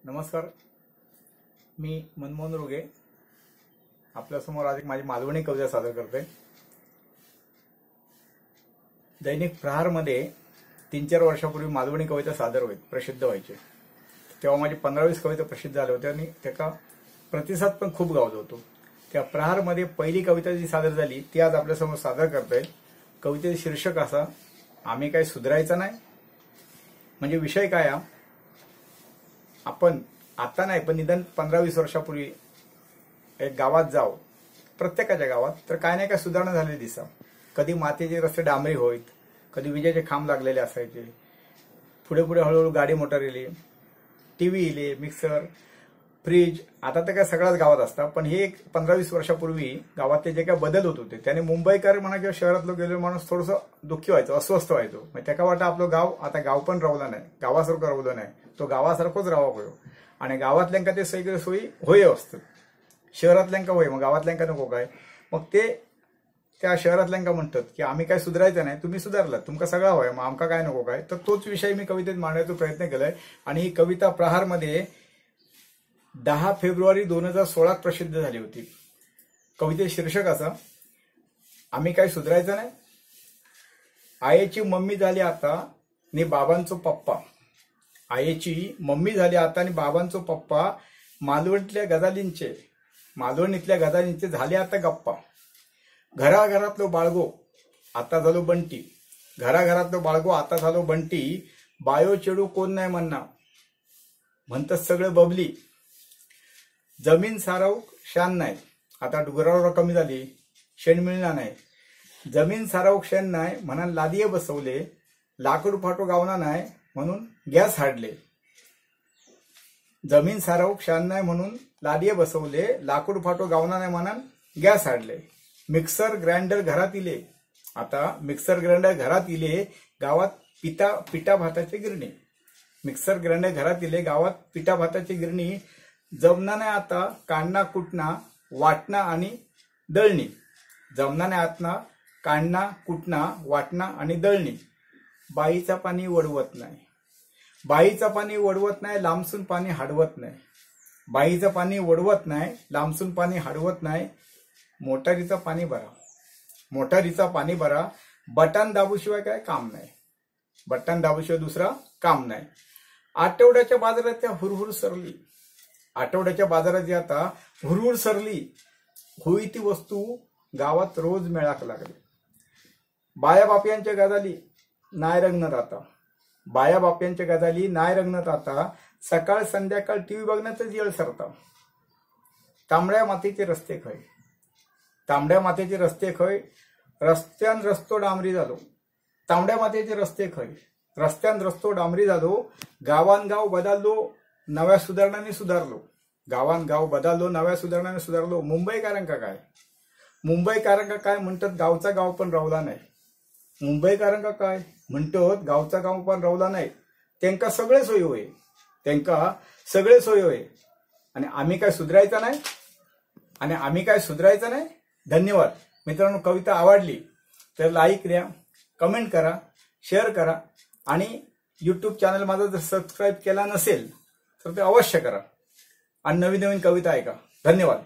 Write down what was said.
नमस्कार, मी मनमोहन रोगे आपल्यासमोर आज एक माझी मालवणी कविता सादर करते। दैनिक प्रहारमध्ये 3-4 वर्षापूर्वी मालवणी कविता सादर प्रसिद्ध व्हायचे। तेव्हा माझी 15-20 कविता प्रसिद्ध झाल्या होत्या आणि त्याचा प्रतिसाद पण खूप गावत होतो। त्या प्रहारमध्ये पहिली कविता जी सादर झाली ती आज आपल्यासमोर सादर करतोय। कवितेचे शीर्षक असा, आम्ही काय सुधारायचं नाही। म्हणजे विषय काय, आपण आता नाही पण निदान 15-20 वर्षापूर्वी एक गावात जाऊ, प्रत्येकाच्या गावात तर काय नाही काय सुधारणा झालेली दिसा। कधी मातीचे रस्ते डांबरी होईत, कधी विजेचे खांब लागलेले असायचे, पुढे पुढे हळूहळू गाडी मोटर इले, टीव्ही इले, मिक्सर, फ्रीज, आता तर काय सगळ्याच गावात असतात। पण हे 15-20 वर्षापूर्वी गावातले जे काय बदल होत होते त्याने मुंबईकर म्हणा किंवा शहरातलो गेलेलो माणूस थोडंसं दुःखी व्हायचो, अस्वस्थ व्हायचो। मग त्याका वाटतं आपलं गाव आता गाव पण रावला नाही, गावासारखं रावलं नाही, तो गावासारखंच राहावा होयो। आणि गावातल्यांका ते सगळे सोयी होय असतात, शहरातल्यांका होय, मग गावातल्यांका नको काय। मग ते त्या शहरातल्यांका म्हणतात की आम्ही काय सुधारायचं नाही, तुम्ही सुधारलात, तुमका सगळा होय, मग आमका काय नको काय। तर तोच विषय मी कवितेत मांडण्याचा प्रयत्न केलाय आणि ही कविता प्रहारमध्ये 10 फेब्रुवारी 2016 प्रसिद्ध झाली होती। कवितेचे शीर्षक असा, आम्ही काय सुधारायचं नाही। आईची मम्मी झाली आता आणि बाबांचो पप्पा, आईची मम्मी झाली आता आणि बाबांचो पप्पा, मालवणीतल्या गजालींचे झाले आता गप्पा। घराघरातलो बाळगो आता झालो बंटी, घराघरातलो बाळगो आता झालो बंटी, बायो चेडू कोण नाही म्हणतात सगळं बबली। जमीन साराव शान नाही, आता डुगरावर कमी झाली, शेण मिळणार नाही। जमीन साराव शेण नाही म्हणून लादिये बसवले, लाकूड फाटो गावना नाही म्हणून गॅस हाडले। जमीन साराव शान नाही म्हणून लादिये बसवले, लाकूड फाटो गावना नाही म्हणून गॅस हाडले। मिक्सर ग्राइंडर घरात इले, आता मिक्सर ग्राइंडर घरात इले, गावात पिठा भाताची गिरणी। मिक्सर ग्राइंडर घरात इले, गावात पिठा भाताची गिरणी। जमना नाही आता काढणा कुटणा, वाटणा आणि दळणी। जमना नाही आता काढणा कुटणा, वाटणा आणि दळणी। बाईचा पाणी वडवत नाही, बाईचा पाणी वडवत नाही, लांबसून पाणी हाडवत नाही। बाईचं पाणी वडवत नाही, लांबसून पाणी हाडवत नाही। मोटारीचा पाणी भरा, बटन दाबूशिवाय काय काम नाही, बटन दाबूशिवाय दुसरा काम नाही। आठवड्याच्या बाजारात त्या हुरहुर सरली, आठवड्याच्या बाजारात जी आता हुरहुर सरली, होई ती वस्तू गावात रोज मेळाक लागली। बाया बापयांच्या गजाली नाय रंगणात आता, बाया बापयांच्या गजाली नाय रंगणात आता। सकाळ संध्याकाळ टीव्ही बघण्यातच येळ सरता। तांबड्या मातीचे रस्ते खय, तांबड्या मातीचे रस्ते खय, रस्त्यान रस्तो डांबरी झालो। तांबड्या मातीचे रस्ते खय, रस्त्यान रस्तो डांबरी झालो। गावान गाव बदललो, नव्या सुधारणांनी सुधारलो। गावान गाव बदललो, नव्या सुधारणांनी सुधारलो। मुंबईकारांका काय म्हणतात, गावचा गाव पण रावला नाही। मुंबईकारांका काय म्हणतात, गावचा गाव पण रावला नाही। त्यांका सगळे सोयी होय, त्यांका सगळे सोयी होय, आणि आम्ही काय सुधारायचं नाही। धन्यवाद मित्रांनो, कविता आवडली तर लाईक द्या, कमेंट करा, शेअर करा आणि YouTube चॅनल माझा जर सबस्क्राईब केला नसेल तर ते अवश्य करा आणि नवीन नवीन कविता ऐका। धन्यवाद।